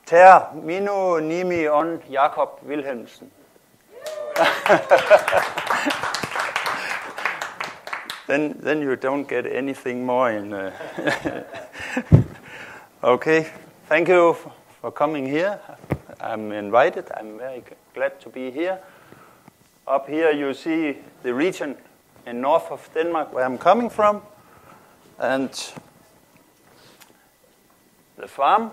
Ter minu nimi on Jakob Wilhelmsen. Then you don't get anything more in. Okay, thank you for coming here. I'm invited. I'm very glad to be here. Up here you see the region in north of Denmark where I'm coming from, and the farm.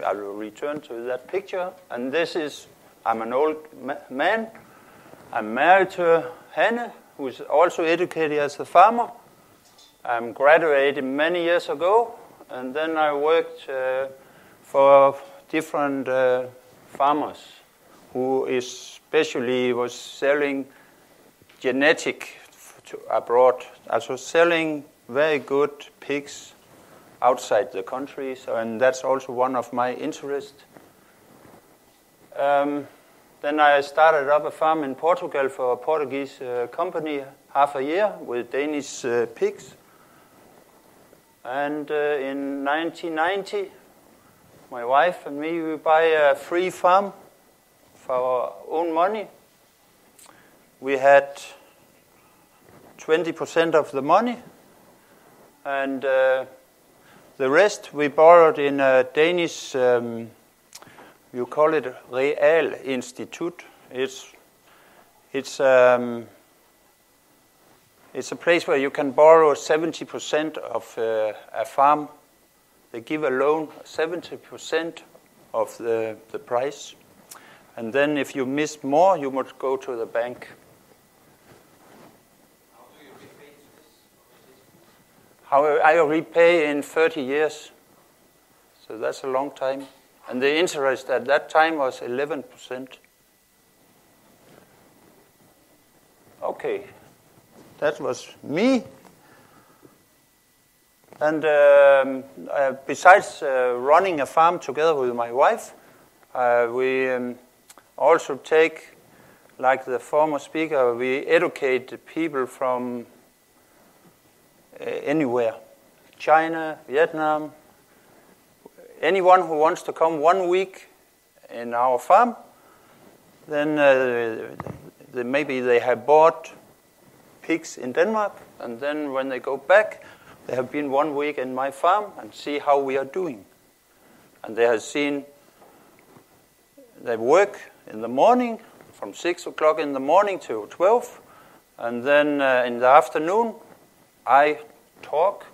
I will return to that picture. And this is, I'm an old man. I'm married to Hanne, who is also educated as a farmer. I'm graduated many years ago, and then I worked for different farmers who especially was selling genetic to abroad, also selling very good pigs outside the country, and that's also one of my interests. Then I started up a farm in Portugal for a Portuguese company, half a year with Danish pigs. And in 1990, my wife and me, we buy a free farm for our own money. We had 20% of the money, and the rest we borrowed in a Danish, you call it Real Institute. It's a place where you can borrow 70% of a farm. They give a loan 70% of the price. And then if you miss more, you must go to the bank. How I repay in 30 years. So that's a long time. And the interest at that time was 11%. Okay, that was me. And besides running a farm together with my wife, we also take, like the former speaker, we educate people from anywhere. China, Vietnam, anyone who wants to come 1 week in our farm, then maybe they have bought pigs in Denmark, and then when they go back, they have been 1 week in my farm and see how we are doing. And they have seen, they work in the morning from 6 o'clock in the morning to 12, and then in the afternoon, I talk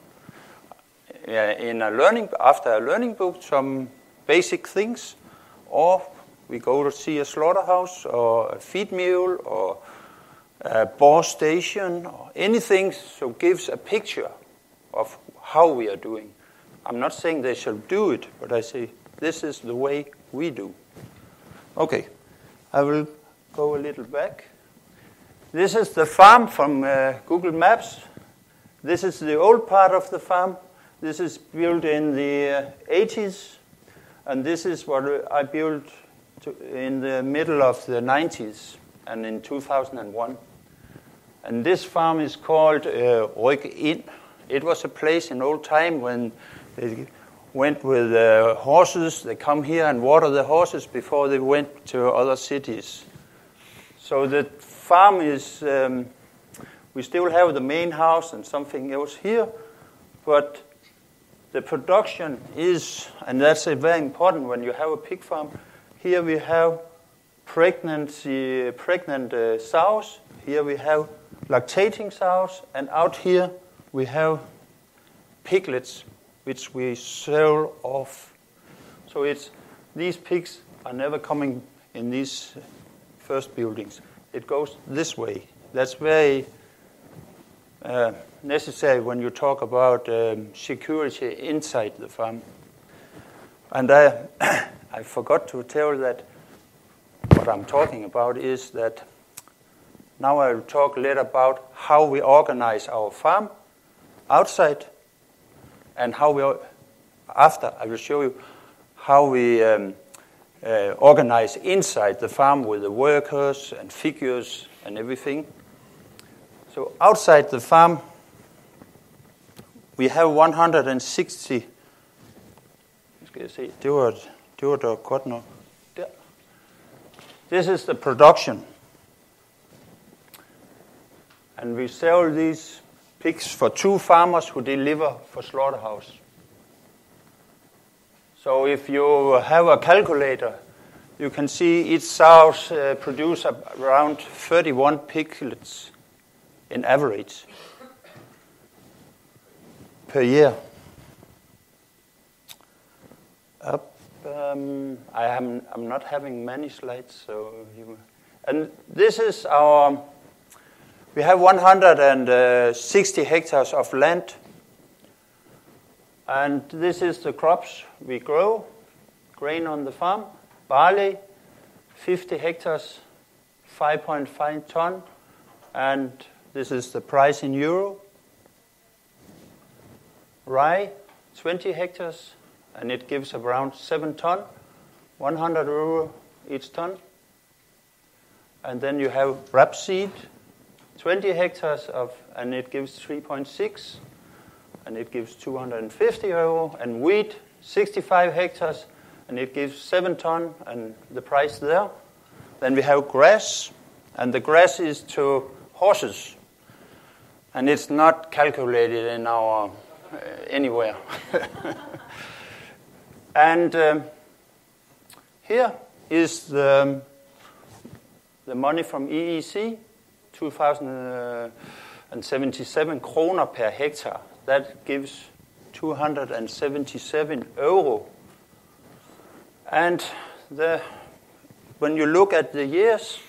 after a learning book, some basic things, or we go to see a slaughterhouse or a feed mill or a boar station or anything, so gives a picture of how we are doing. I'm not saying they shall do it, but I say this is the way we do. Okay, I will go a little back. This is the farm from Google Maps. This is the old part of the farm. This is built in the 80s, and this is what I built in the middle of the 90s and in 2001. And this farm is called Ryk Ind. It was a place in old time when they went with horses. They come here and water the horses before they went to other cities. So the farm is, we still have the main house and something else here, but the production is, and that's very important when you have a pig farm. Here we have pregnant sows. Here we have lactating sows, and out here we have piglets, which we sell off. So these pigs are never coming in these first buildings. It goes this way. That's very necessary when you talk about security inside the farm. And I forgot to tell that what I'm talking about is that now I will talk a little about how we organize our farm outside, and how we, after I will show you how we organize inside the farm with the workers and figures and everything. So outside the farm, we have 160. Skal jeg se, Det var da godt nok. Der. This is the production. And we sell these pigs for 2 farmers who deliver for slaughterhouse. So if you have a calculator, you can see each sow produce around 31 piglets in average per year. I'm not having many slides, and this is our. We have 160 hectares of land, and this is the crops we grow. Grain on the farm, barley, 50 hectares, 5.5 ton, and this is the price in euro. Rye, 20 hectares, and it gives around 7 ton, 100 euro each ton. And then you have rapeseed, 20 hectares and it gives 3.6, and it gives 250 euro. And wheat, 65 hectares, and it gives 7 ton, and the price there. Then we have grass, and the grass is to horses, and it's not calculated in our anywhere. And here is the money from EEC, 2,077 kroner per hectare. That gives 277 euro. And when you look at the years,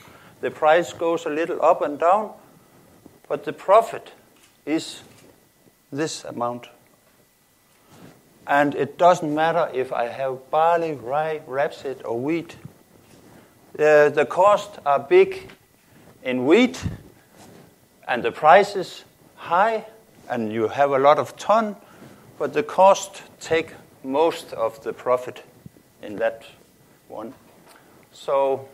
the price goes a little up and down, but the profit is this amount. And it doesn't matter if I have barley, rye, rapeseed, or wheat. The costs are big in wheat, and the price is high, and you have a lot of ton, but the cost take most of the profit in that one. So,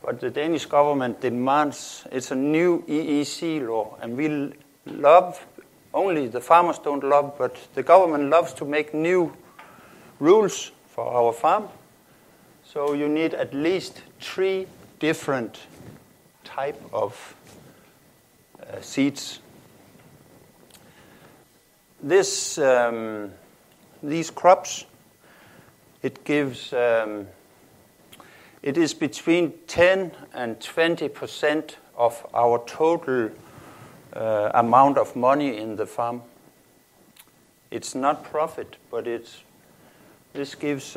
but the Danish government demands, it's a new EEC law, and we love, only the farmers don't love, but the government loves to make new rules for our farm. So you need at least 3 different type of seeds. These crops, it gives, it is between 10 and 20% of our total amount of money in the farm. It's not profit, but this gives,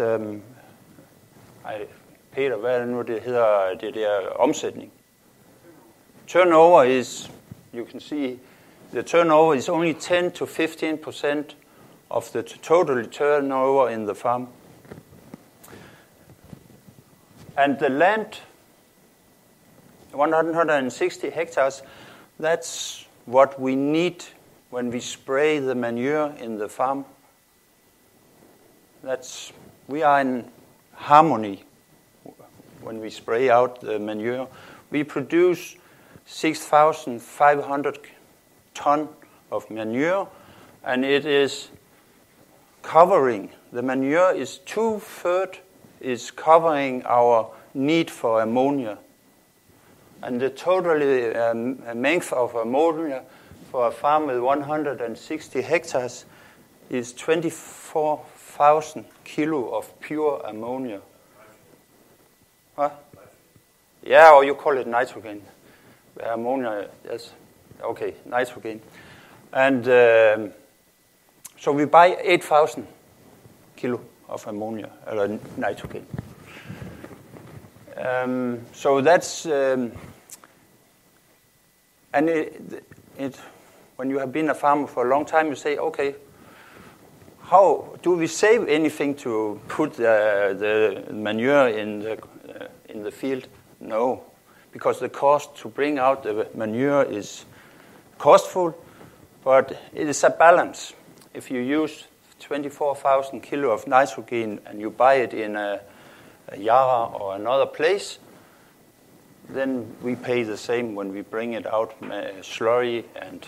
Peter, hvad er det nu, det hedder, det der omsætning? Turnover is, you can see, the turnover is only 10 to 15% of the total turnover in the farm. And the land, 160 hectares, that's what we need when we spray the manure in the farm. We are in harmony when we spray out the manure. We produce 6,500 ton of manure, and it is covering, the manure is 2/3 is covering our need for ammonia. And the total length of ammonia for a farm with 160 hectares is 24,000 kilo of pure ammonia. Huh? Yeah, or you call it nitrogen. Ammonia, yes. Okay, nitrogen. And so we buy 8,000 kilo of ammonia, or nitrogen. So that's, and when you have been a farmer for a long time, you say, okay, how do we save anything to put the manure in the field? No, because the cost to bring out the manure is costful, but it is a balance. If you use 24,000 kilo of nitrogen and you buy it in a Yara or another place, then we pay the same when we bring it out, slurry and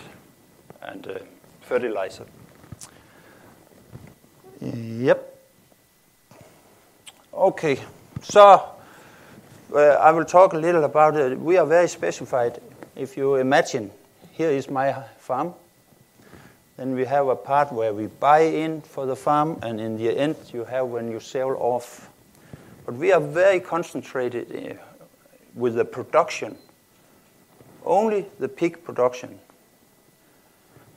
fertilizer. Yep. Okay, so I will talk a little about it. We are very specified. If you imagine, here is my farm. Then we have a part where we buy in for the farm, and in the end you have when you sell off. But we are very concentrated with the production, only the pig production.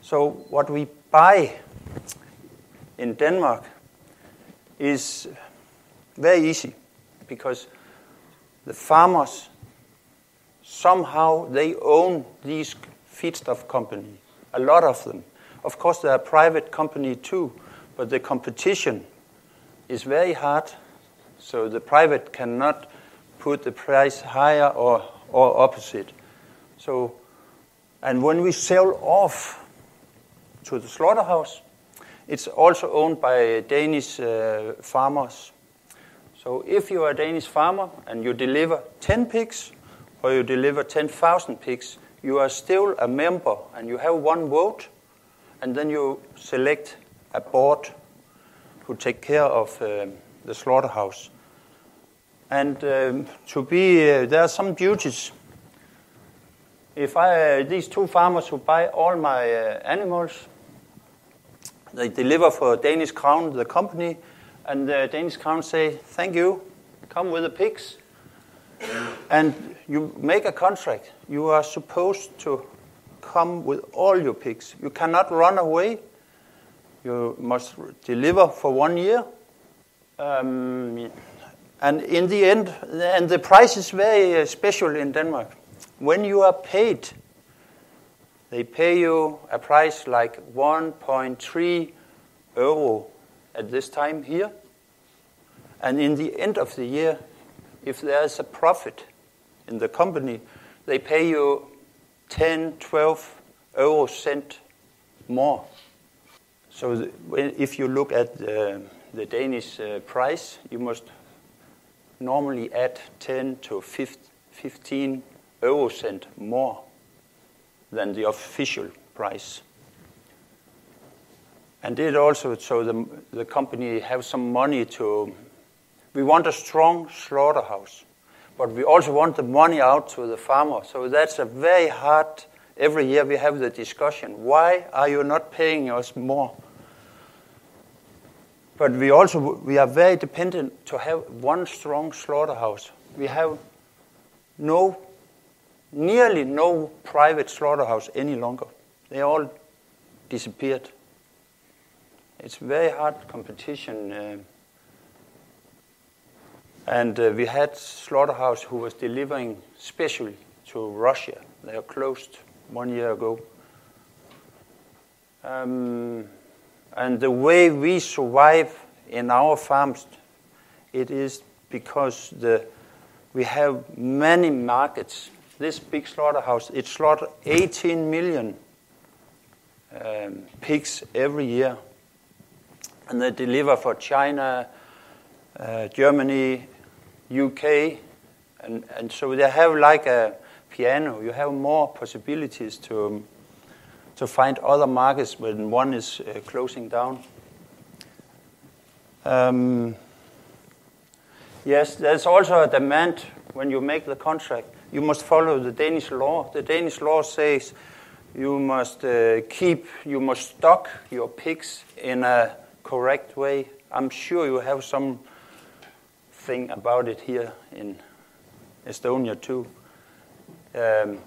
So what we buy in Denmark is very easy, because the farmers, somehow they own these feedstuff companies, a lot of them. Of course, they are private company too, but the competition is very hard, so the private cannot put the price higher or opposite. So, and when we sell off to the slaughterhouse, it's also owned by Danish farmers. So if you are a Danish farmer and you deliver 10 pigs or you deliver 10,000 pigs, you are still a member and you have one vote, and then you select a board who take care of the slaughterhouse. And there are some duties. If these two farmers who buy all my animals, they deliver for Danish Crown, the company, and the Danish Crown say, thank you, come with the pigs. And you make a contract. You are supposed to come with all your pigs. You cannot run away. You must deliver for 1 year. And in the end, and the price is very special in Denmark. When you are paid, they pay you a price like 1.3 euro at this time here. And in the end of the year, if there is a profit in the company, they pay you 10, 12 euro cent more. So if you look at the Danish price, you must normally add 10 to 15 euro cent more than the official price. And it also, so the company have some money to, we want a strong slaughterhouse, but we also want the money out to the farmer. So that's a very hard, every year we have the discussion, why are you not paying us more? But we are very dependent to have one strong slaughterhouse. We have nearly no private slaughterhouse any longer. They all disappeared. It's very hard competition. And we had slaughterhouse who was delivering specially to Russia. They are closed 1 year ago. And the way we survive in our farms, it is because we have many markets. This big slaughterhouse, it slaughters 18 million pigs every year. And they deliver for China, Germany, UK, and so they have like a piano. You have more possibilities to find other markets when one is closing down. Yes, there's also a demand when you make the contract. You must follow the Danish law. The Danish law says you must stock your pigs in a correct way. I'm sure you have something about it here in Estonia too. There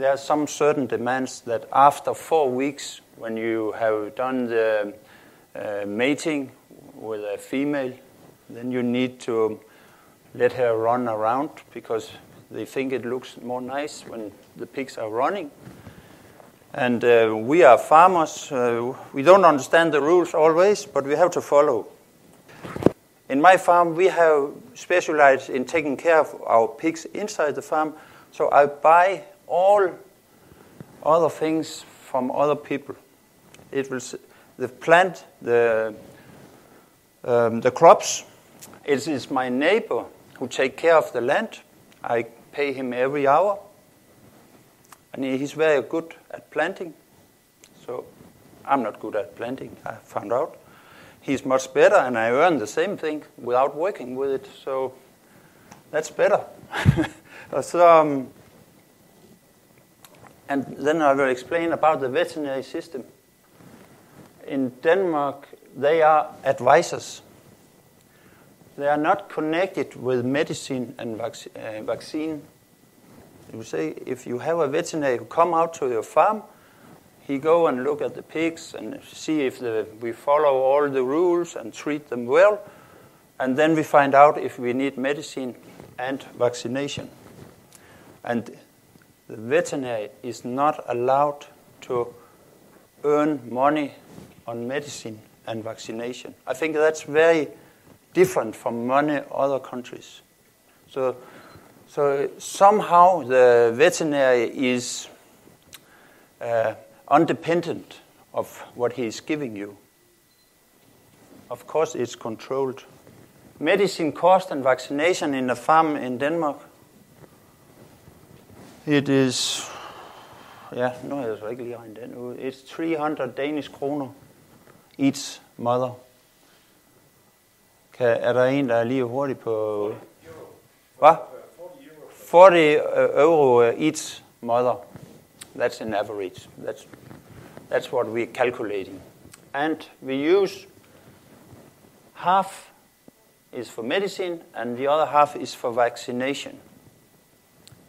are some certain demands that after 4 weeks, when you have done the mating with a female, then you need to let her run around because they think it looks more nice when the pigs are running. And we are farmers. We don't understand the rules always, but we have to follow. In my farm, we have specialized in taking care of our pigs inside the farm. So I buy all other things from other people. It will the plant, the crops. It is my neighbor who take care of the land. I pay him every hour, and he's very good at planting. So I'm not good at planting, I found out. he's much better, and I earn the same thing without working with it. So that's better. And then I will explain about the veterinary system. In Denmark, they are advisors. They are not connected with medicine and vaccine. You say, if you have a veterinary who come out to your farm, he go and look at the pigs and see if we follow all the rules and treat them well. And then we find out if we need medicine and vaccination. And the veterinary is not allowed to earn money on medicine and vaccination. I think that's very different from many other countries. So somehow the veterinary is independent of what he is giving you. Of course, it's controlled. Medicine cost and vaccination in a farm in Denmark, it is, nu har jeg så ikke lige regnet den ud. It's 300 Danish kroner each mother. Er der en, der er lige hurtigt på... Hvad? 40 euro each mother. That's an average. That's what we're calculating. And we use half is for medicine and the other half is for vaccination.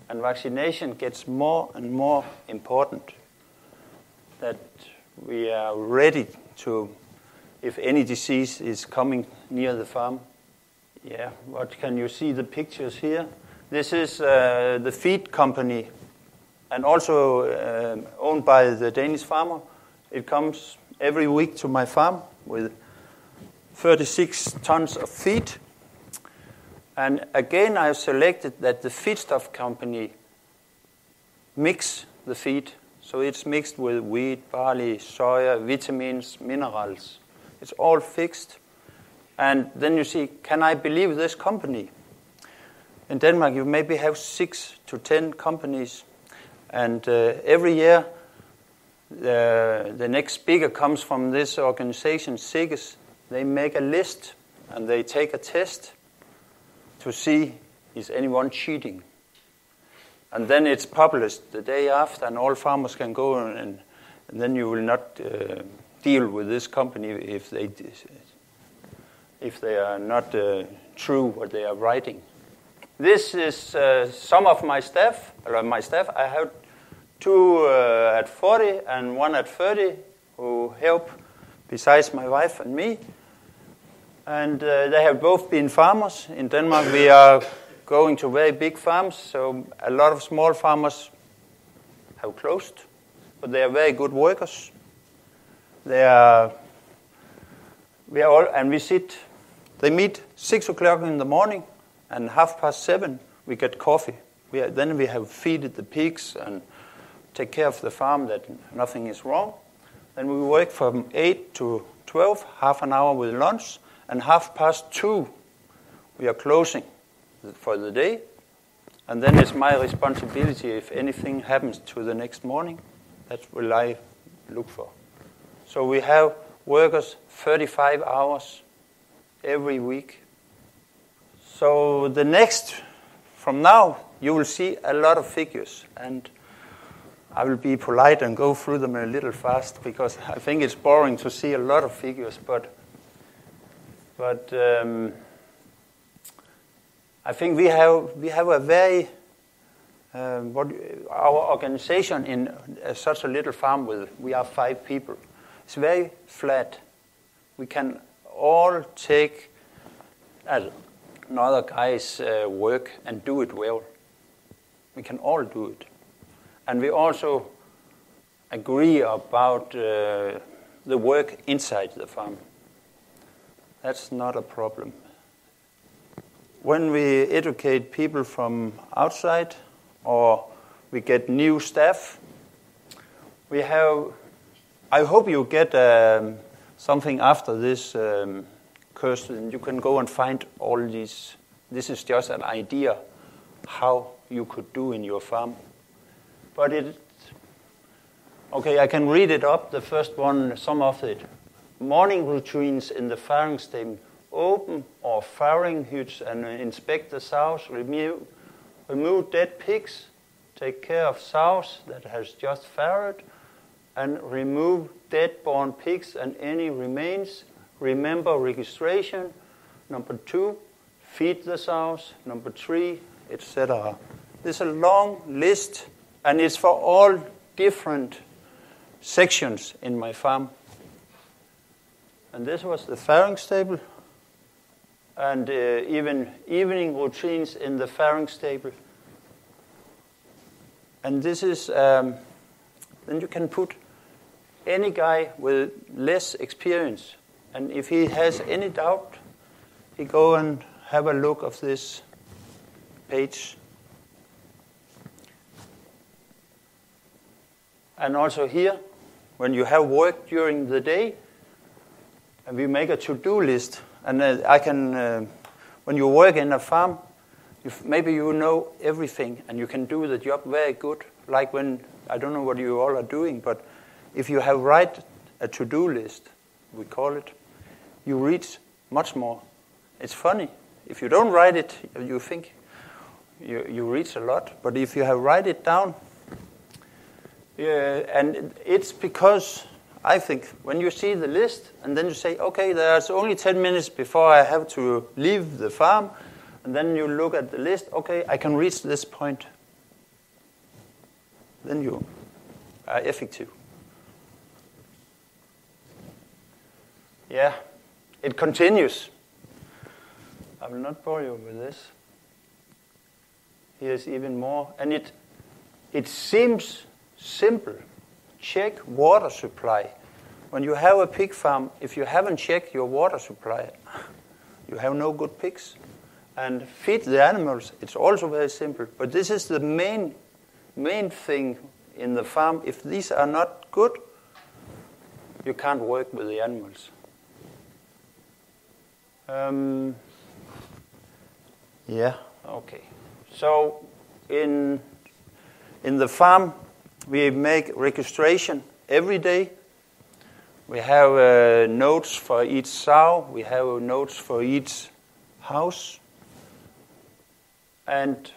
And vaccination gets more and more important, that we are ready to, if any disease is coming near the farm. Yeah, what can you see the pictures here? This is the feed company and also owned by the Danish farmer. It comes every week to my farm with 36 tons of feed. And again, I've selected that the feedstuff company mix the feed. So it's mixed with wheat, barley, soya, vitamins, minerals. It's all fixed. And then you see, can I believe this company? In Denmark, you maybe have 6 to 10 companies. And every year, the next speaker comes from this organization, SIGGES. They make a list and they take a test to see, is anyone cheating? And then it's published the day after, and all farmers can go, and then you will not deal with this company if they are not true what they are writing. This is some of my staff. I have 2 at 40 and 1 at 30 who help besides my wife and me. And they have both been farmers. In Denmark, we are going to very big farms, so a lot of small farmers have closed, but they are very good workers. They meet 6 o'clock in the morning, and 7:30 we get coffee. Then we have feeded the pigs and take care of the farm that nothing is wrong. Then we work from 8 to 12, half an hour with lunch, and 2:30 we are closing for the day. And then it's my responsibility if anything happens to the next morning. That will I look for. So we have workers 35 hours every week. So the next, from now, you will see a lot of figures. And I will be polite and go through them a little fast because I think it's boring to see a lot of figures. But I think we have a very our organization in such a little farm we are 5 people. It's very flat. We can all take another guy's work and do it well. We can all do it, and we also agree about the work inside the farm. That's not a problem. When we educate people from outside or we get new staff, I hope you get something after this course, and you can go and find all these. This is just an idea how you could do in your farm. But I can read it up, the first one, some of it. morning routines in the farrowing stable. Open our farrowing hutch and inspect the sows, remove dead pigs, take care of sows that has just farrowed, and remove dead born pigs and any remains. Remember registration. Number 2, feed the sows. Number 3, etc. There's a long list, and it's for all different sections in my farm. And this was the farrowing stable, and even evening routines in the farrowing stable. And this is, then you can put any guy with less experience. And if he has any doubt, he go and have a look of this page. And also here, when you have work during the day, and we make a to-do list. And I can, when you work in a farm, maybe you know everything and you can do the job very good. Like when, I don't know what you all are doing, but if you have write a to-do list, we call it, you reach much more. It's funny. If you don't write it, you think you reach a lot. But if you have write it down, and it's because I think when you see the list and then you say, okay, there's only 10 minutes before I have to leave the farm, and then you look at the list, okay, I can reach this point. Then you are effective. Yeah, it continues. I will not bore you with this. Here's even more. And it seems simple. Check water supply. When you have a pig farm, if you haven't checked your water supply, you have no good pigs. And feed the animals, it's also very simple. But this is the main thing in the farm. If these are not good, you can't work with the animals. Yeah, okay. So in the farm, we make registration every day. We have notes for each sow. We have notes for each house. And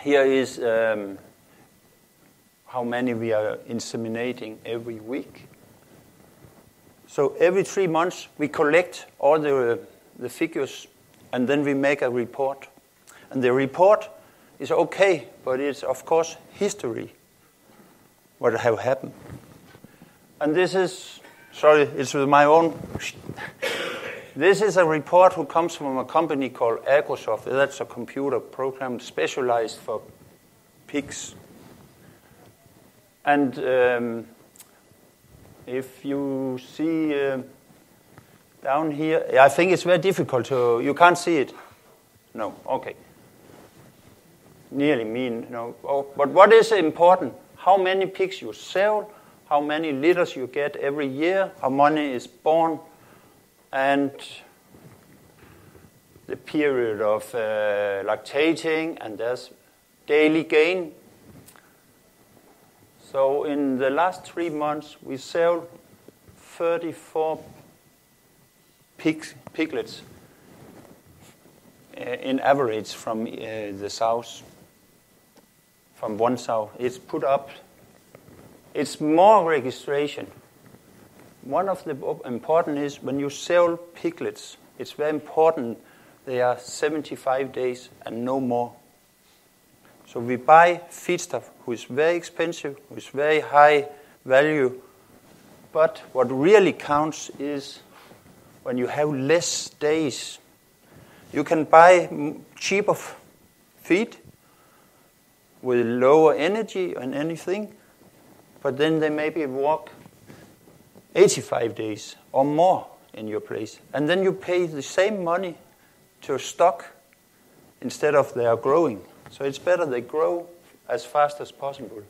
here is how many we are inseminating every week. So every 3 months, we collect all the figures, and then we make a report. And the report is okay, but it's, of course, history, what have happened. And this is, sorry, it's with my own. This is a report who comes from a company called Agrosoft. That's a computer program specialized for pigs. And if you see down here, I think it's very difficult to, you can't see it. No, okay. Nearly mean, no. Oh, but what is important? How many pigs you sell, how many litters you get every year, how many is born, and the period of lactating, and there's daily gain. So in the last 3 months, we sell 34 piglets in average from the sows, from one sow. It's put up. It's more registration. One of the important is when you sell piglets, it's very important they are 75 days and no more. So we buy feedstuff who is very expensive, who is very high value. But what really counts is when you have less days. You can buy cheaper feed with lower energy and anything, but then they maybe walk 85 days or more in your place. And then you pay the same money to stock instead of they are growing. So it's better they grow as fast as possible.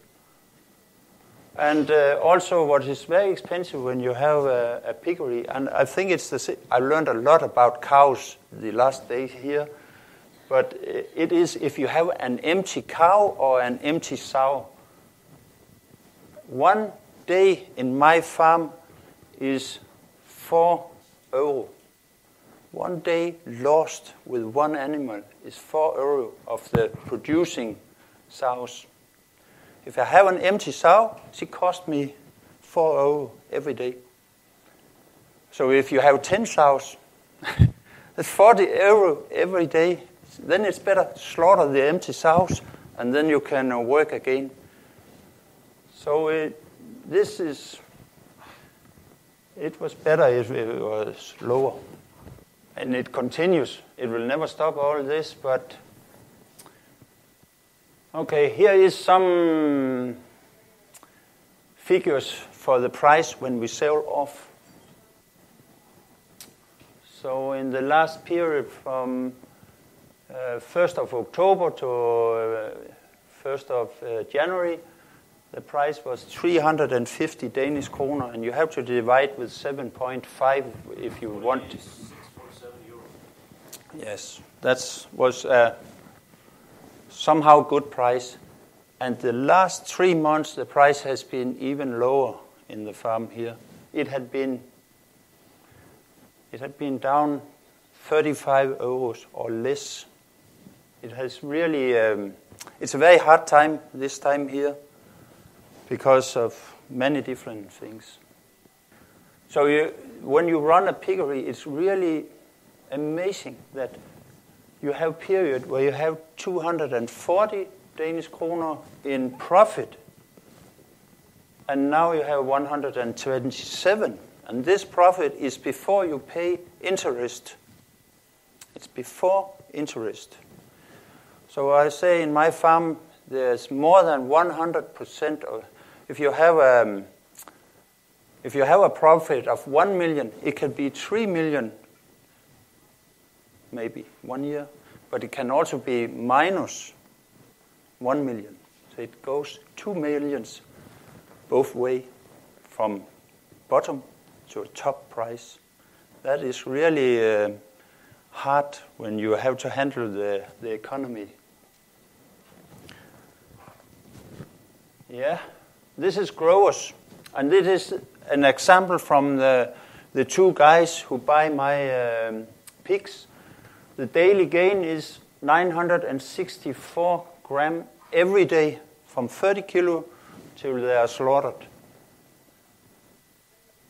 And also what is very expensive when you have a piggery, and I think I learned a lot about cows the last day here, but it is if you have an empty cow or an empty sow. 1 day in my farm is €4. 1 day lost with one animal is €4 of the producing sows. If I have an empty sow, it costs me €4 every day. So if you have 10 sows, that's €40 every day. Then it's better to slaughter the empty sows, and then you can work again. So it was better if it was lower. And it continues. It will never stop all this, but okay, here is some figures for the price when we sell off. So in the last period from 1st of October to 1st of January, the price was 350 Danish kroner, and you have to divide with 7.5 if you want. Yes, that was a somehow good price. And the last 3 months, the price has been even lower in the farm here. It had been down 35 euros or less. It has really, it's a very hard time this time here because of many different things. So when you run a piggery, it's really amazing that you have a period where you have 240 Danish kroner in profit, and now you have 127. And this profit is before you pay interest. It's before interest. So I say in my farm, there's more than 100% of, if you have a profit of 1 million, it can be 3 million, maybe 1 year, but it can also be minus 1 million. So it goes 2 millions both way from bottom to a top price. That is really hard when you have to handle the economy. Yeah, this is growers, and this is an example from the 2 guys who buy my pigs. The daily gain is 964 grams every day, from 30 kilo till they are slaughtered.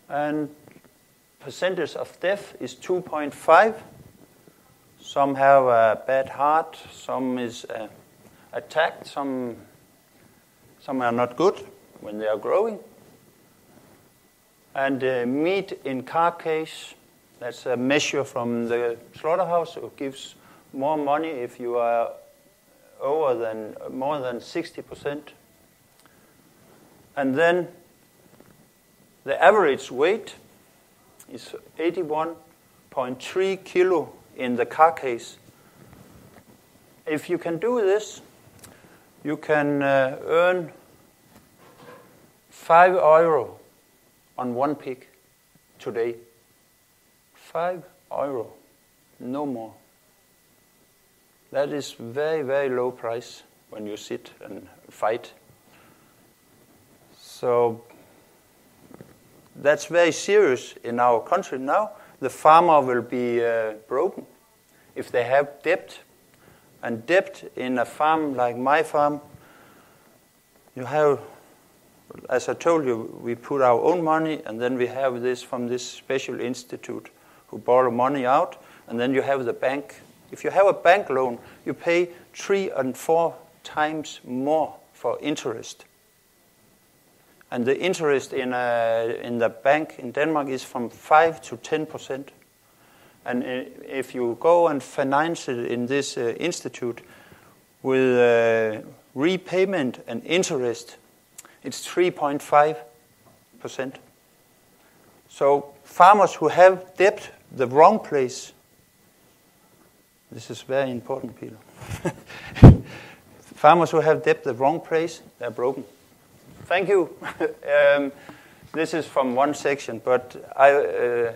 And percentage of death is 2.5. Some have a bad heart, some is attacked, some are not good when they are growing. And meat in carcass, that's a measure from the slaughterhouse. It gives more money if you are more than 60%. And then the average weight is 81.3 kilo in the carcass. If you can do this, you can earn €5 on 1 pig today. €5, no more. That is very, very low price when you sit and fight. So that's very serious in our country now. The farmer will be broken if they have debt. And debt in a farm like my farm, you have, as I told you, we put our own money, and then we have this from this special institute who borrow money out, and then you have the bank. If you have a bank loan, you pay 3 and 4 times more for interest. And the interest in the bank in Denmark is from 5 to 10%. And if you go and finance it in this institute with repayment and interest, it's 3.5%. So farmers who have debt the wrong place, this is very important, Peter. Farmers who have debt the wrong place, they're broken. Thank you. This is from one section, but I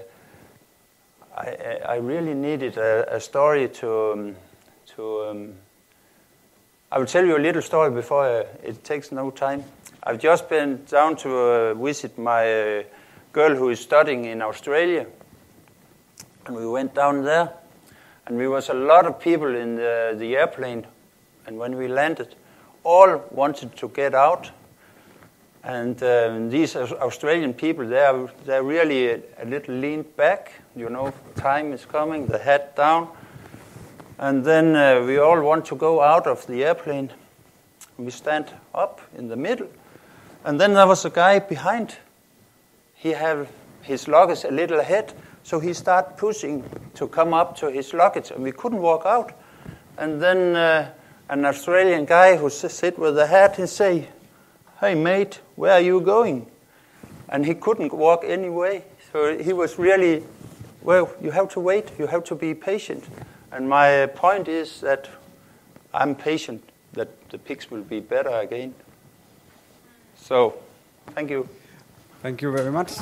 really needed a story to I will tell you a little story before it takes no time. I've just been down to visit my girl who is studying in Australia. And we went down there, and we was a lot of people in the airplane. And when we landed, all wanted to get out. And these Australian people, they're really a little leaned back. You know, time is coming, the head down. And then we all want to go out of the airplane. We stand up in the middle. And then there was a guy behind. He had his luggage a little ahead, so he started pushing to come up to his luggage, and we couldn't walk out. And then an Australian guy who sit with the hat, he say, "Hey mate, where are you going?" And he couldn't walk anyway. So he was really, well, you have to wait, you have to be patient. And my point is that I'm patient, that the pigs will be better again. So, thank you. Thank you very much.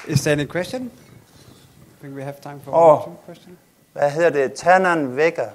Is there any question? I think we have time for one or two questions. Hvad hedder det? Tannen vækker.